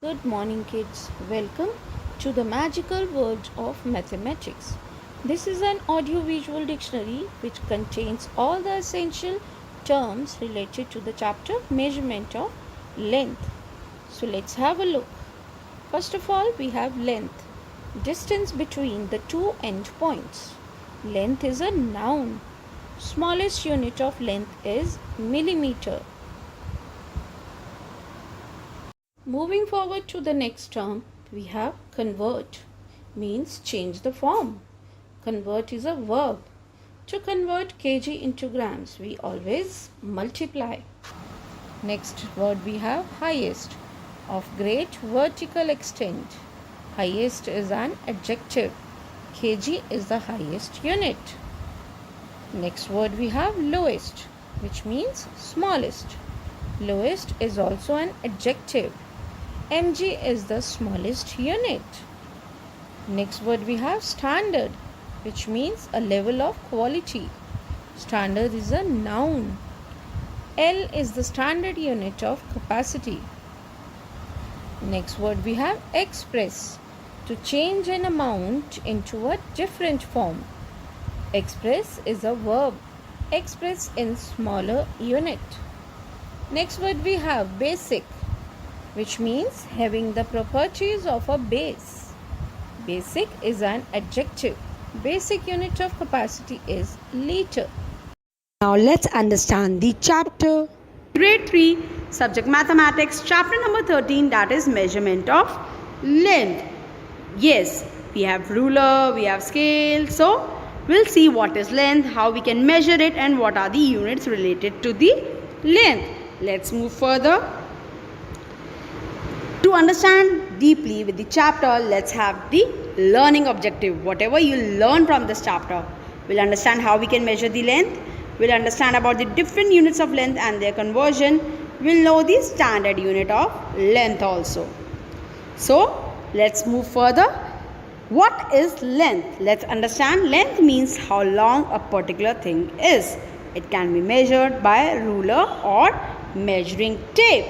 Good morning, kids. Welcome to the magical world of mathematics. This is an audio visual dictionary which contains all the essential terms related to the chapter measurement of length. So let's have a look. First of all, we have length, distance between the two end points. Length is a noun. Smallest unit of length is millimeter. Moving forward to the next term, we have convert, means change the form. Convert is a verb. To convert kg into grams, we always multiply. Next word we have highest, of great vertical extent. Highest is an adjective. Kg is the highest unit. Next word we have lowest, which means smallest. Lowest is also an adjective. mg is the smallest unit. Next word we have standard, which means a level of quality. Standard is a noun. L is the standard unit of capacity. Next word we have express, to change an amount into a different form. Express is a verb. Express in smaller unit. Next word we have basic, which means having the properties of a base. Basic is an adjective. Basic unit of capacity is liter. Now let's understand the chapter. Grade 3, subject mathematics, chapter number 13, that is measurement of length. Yes, we have ruler, we have scale. So we'll see what is length, how we can measure it, and what are the units related to the length. Let's move further. To understand deeply with the chapter, let's have the learning objective. Whatever you learn from this chapter, we'll understand how we can measure the length. We'll understand about the different units of length and their conversion. We'll know the standard unit of length also. So, let's move further. What is length? Let's understand. Length means how long a particular thing is. It can be measured by a ruler or measuring tape.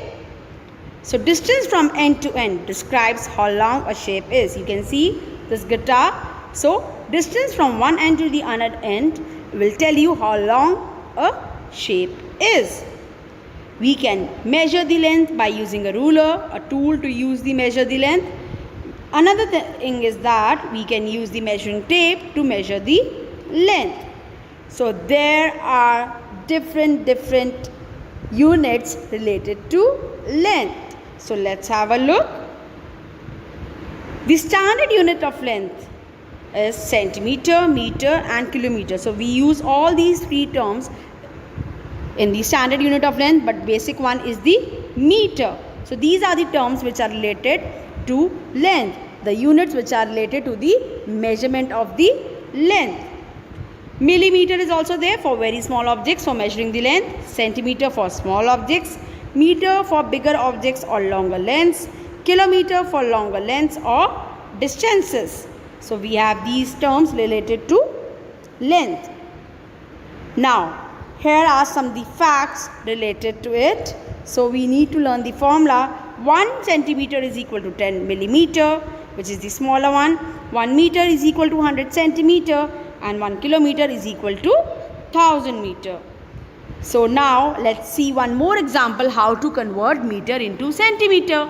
So distance from end to end describes how long a shape is. You can see this guitar. So distance from one end to the other end will tell you how long a shape is. We can measure the length by using a ruler, a tool to use the measure the length. Another thing is that we can use the measuring tape to measure the length. So there are different units related to length. So let's have a look. The standard unit of length is centimeter, meter and kilometer. So we use all these three terms in the standard unit of length, but basic one is the meter. So these are the terms which are related to length, the units which are related to the measurement of the length. Millimeter is also there for very small objects for measuring the length, centimeter for small objects, meter for bigger objects or longer lengths, kilometer for longer lengths or distances. So we have these terms related to length. Now, here are some of the facts related to it. So we need to learn the formula. 1 centimeter is equal to 10 millimeter, which is the smaller one. 1 meter is equal to 100 centimeter and 1 kilometer is equal to 1000 meter. So now let's see one more example how to convert meter into centimeter.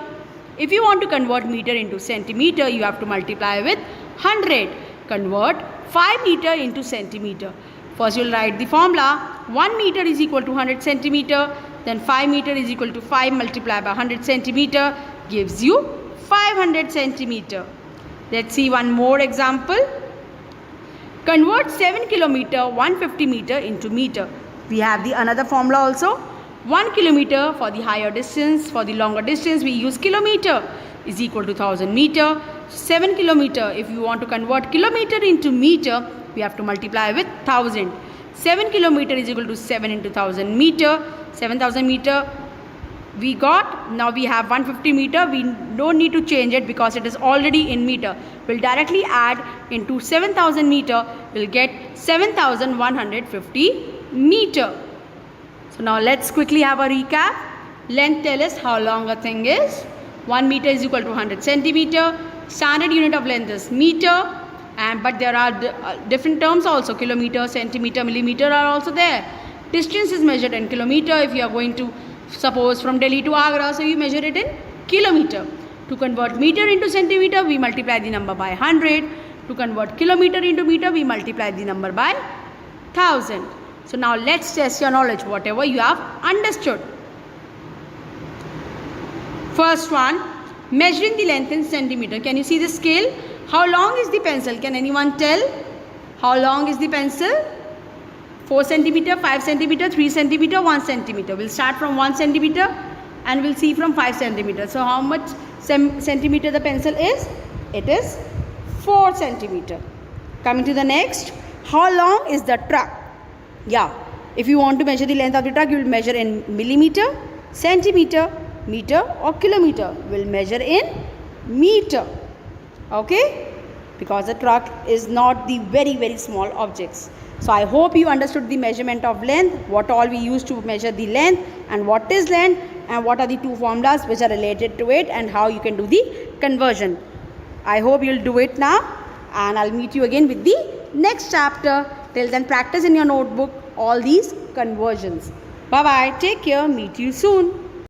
If you want to convert meter into centimeter, you have to multiply with 100. Convert 5 meter into centimeter. First you will write the formula. 1 meter is equal to 100 centimeter. Then 5 meter is equal to 5 multiplied by 100 centimeter gives you 500 centimeter. Let's see one more example. Convert 7 kilometer 150 meter into meter. We have the another formula also. 1 kilometer for the higher distance. For the longer distance we use kilometer is equal to 1000 meter. 7 kilometer, if you want to convert kilometer into meter, we have to multiply with 1000. 7 kilometer is equal to 7 into 1000 meter. 7000 meter we got. Now we have 150 meter. We don't need to change it because it is already in meter. We'll directly add into 7000 meter. We'll get 7150 meter. So now let's quickly have a recap. Length tells us how long a thing is. 1 meter is equal to 100 centimeter. Standard unit of length is meter, and but there are different terms also. Kilometer, centimeter, millimeter are also there. Distance is measured in kilometer. If you are going to, suppose, from Delhi to Agra, so you measure it in kilometer. To convert meter into centimeter, we multiply the number by 100. To convert kilometer into meter, we multiply the number by 1000. So now let's test your knowledge, whatever you have understood. First one, measuring the length in centimeter. Can you see the scale? How long is the pencil? Can anyone tell? How long is the pencil? 4 centimeter, 5 centimeter, 3 centimeter, 1 centimeter. We'll start from 1 centimeter and we'll see from 5 centimeter. So how much centimeter the pencil is? It is 4 centimeter. Coming to the next, how long is the truck? Yeah, if you want to measure the length of the truck, you will measure in millimeter, centimeter, meter or kilometer. We'll measure in meter. Okay, because the truck is not the very small objects. So I hope you understood the measurement of length, what all we use to measure the length, and what is length, and what are the two formulas which are related to it, and how you can do the conversion. I hope you'll do it now, and I'll meet you again with the next chapter. Till then, practice in your notebook all these conversions. Bye bye, take care, meet you soon.